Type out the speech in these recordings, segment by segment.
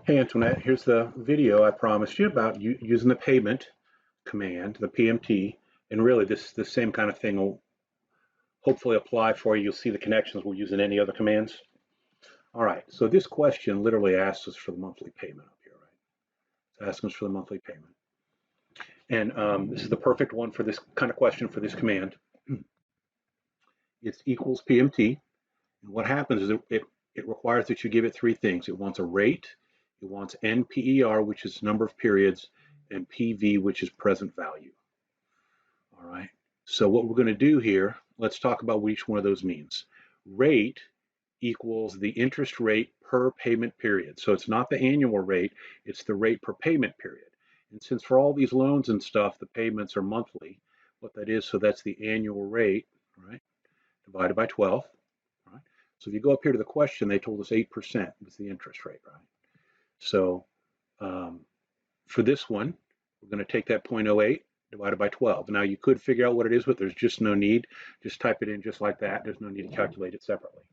Hey Antoinette, here's the video I promised you about using the payment command, the PMT, and really this same kind of thing will hopefully apply for you. You'll see the connections we'll use in any other commands. All right, so this question literally asks us for the monthly payment up here, right? It's asking us for the monthly payment. And this is the perfect one for this kind of question for this command. It's equals PMT. And what happens is it requires that you give it three things. It wants a rate, it wants NPER, which is number of periods, and PV, which is present value. All right. So what we're going to do here, let's talk about what each one of those means. Rate equals the interest rate per payment period. So it's not the annual rate, it's the rate per payment period. And since for all these loans and stuff, the payments are monthly, what that is, so that's the annual rate, right, divided by 12. Right? So if you go up here to the question, they told us 8% was the interest rate, right? So for this one, we're going to take that 0.08 divided by 12. Now you could figure out what it is, but there's just no need. Just type it in just like that. There's no need to calculate it separately.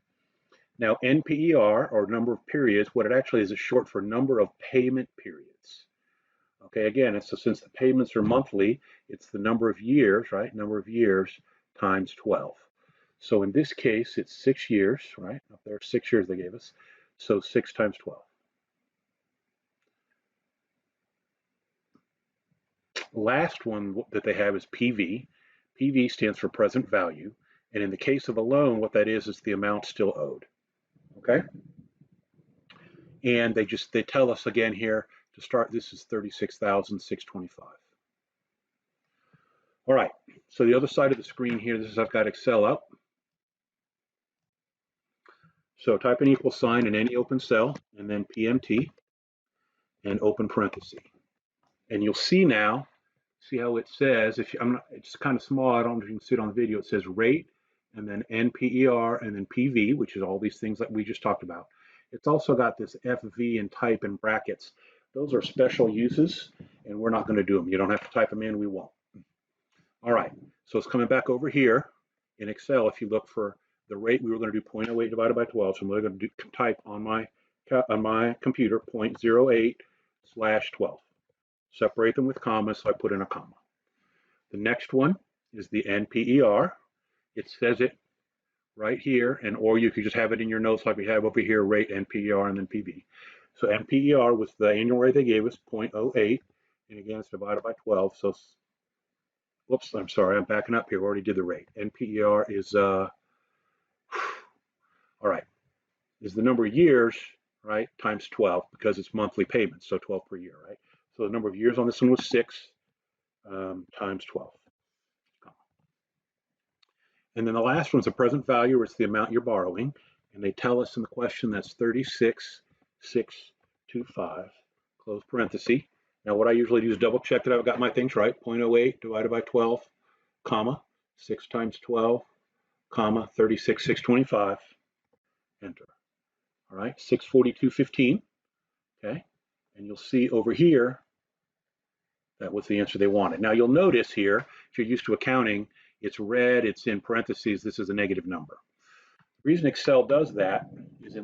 Now NPER, or number of periods, what it actually is short for number of payment periods. Okay, again, so since the payments are monthly, it's the number of years, right? Number of years times 12. So in this case, it's 6 years, right? Up there, 6 years they gave us. So 6 times 12. Last one that they have is PV. PV stands for present value. And in the case of a loan, what that is the amount still owed. Okay? And they tell us again here to start, this is 36,625. All right, so the other side of the screen here, this is I've got Excel up. So type an equal sign in any open cell and then PMT and open parenthesis. And you'll see now, see how it says, it's kind of small, I don't know if you can see it on the video, it says rate and then NPER and then PV, which is all these things that we just talked about. It's also got this FV and type in brackets. Those are special uses and we're not going to do them. You don't have to type them in, we won't. All right, so it's coming back over here in Excel. If you look for the rate, we were going to do 0.08 divided by 12, so I'm going to type on my computer 0.08/12. Separate them with commas, so I put in a comma. The next one is the NPER. It says it right here, and or you could just have it in your notes like we have over here, rate NPER and then PV. So NPER was the annual rate they gave us, 0.08, and again, it's divided by 12, so whoops, I'm sorry, I'm backing up here. We already did the rate. NPER is, all right, is the number of years, right, times 12 because it's monthly payments, so 12 per year, right? So the number of years on this one was 6 times 12. And then the last one's the present value, or it's the amount you're borrowing. And they tell us in the question that's 36,625, close parenthesis. Now what I usually do is double check that I've got my things right. 0.08 divided by 12, comma, 6 times 12, comma, 36,625, enter. All right, 642.15, okay? And you'll see over here, that was the answer they wanted. Now you'll notice here, if you're used to accounting, it's red, it's in parentheses, this is a negative number. The reason Excel does that is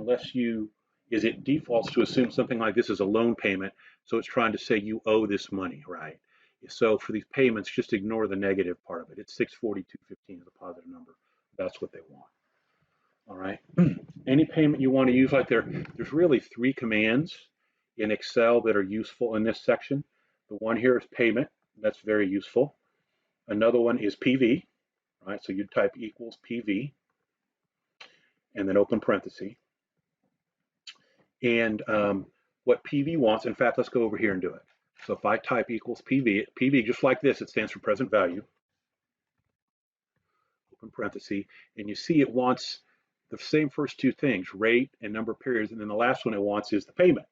it defaults to assume something like this is a loan payment, so it's trying to say you owe this money, right? So for these payments, just ignore the negative part of it. It's 642.15 is a positive number. That's what they want. All right. Any payment you want to use, like there's really 3 commands in Excel that are useful in this section. The one here is payment. That's very useful. Another one is PV, right? So you type equals PV and then open parenthesis. And what PV wants, in fact, let's go over here and do it. So if I type equals PV just like this, it stands for present value, open parenthesis, and you see it wants the same first 2 things, rate and number of periods, and then the last one it wants is the payment,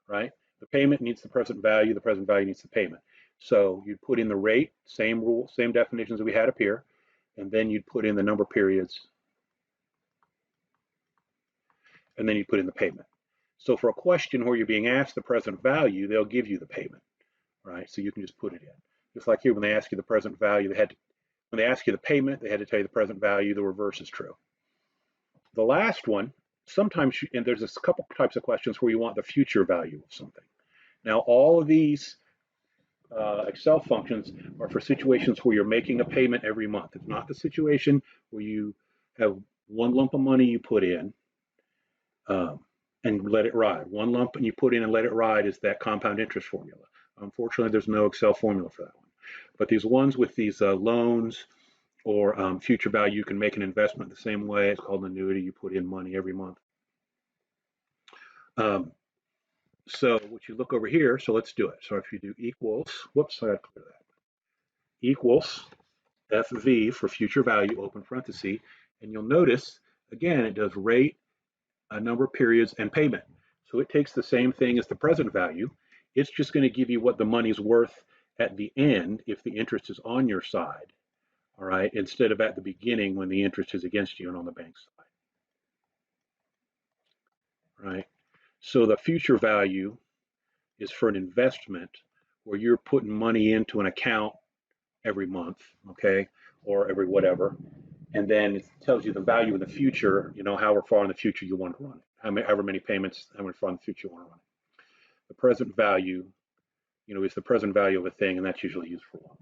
right? The payment needs the present value needs the payment. So you'd put in the rate, same rule, same definitions that we had up here, and then you'd put in the number of periods, and then you put in the payment. So for a question where you're being asked the present value, they'll give you the payment, right? So you can just put it in. Just like here, when they ask you the present value, when they ask you the payment, they had to tell you the present value. The reverse is true. The last one sometimes, and there's a couple types of questions where you want the future value of something. Now, all of these Excel functions are for situations where you're making a payment every month. It's not the situation where you have one lump of money you put in um, and let it ride. One lump and you put in and let it ride is that compound interest formula. Unfortunately, there's no Excel formula for that one. But these ones with these loans or future value, you can make an investment the same way. It's called an annuity. You put in money every month. So what you look over here, so let's do it. So if you do equals, whoops, I got to clear that. Equals FV for future value, open parenthesis, and you'll notice, again, it does rate, a number of periods, and payment. So it takes the same thing as the present value. It's just going to give you what the money's worth at the end if the interest is on your side, all right, instead of at the beginning when the interest is against you and on the bank side, right? So the future value is for an investment where you're putting money into an account every month, okay, or every whatever, and then it tells you the value in the future, however far in the future you want to run it, however many payments, how far in the future you want to run it. The present value, is the present value of a thing, and that's usually used for loans.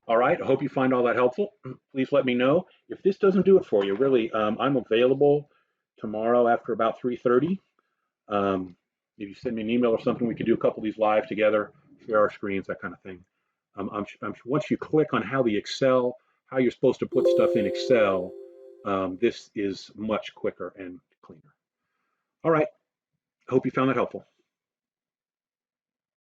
All right, I hope you find all that helpful. Please let me know. If this doesn't do it for you, really, I'm available tomorrow after about 3:30. If you send me an email or something, we could do a couple of these live together, share our screens, that kind of thing. Once you click on how you're supposed to put stuff in Excel, this is much quicker and cleaner. All right, I hope you found that helpful.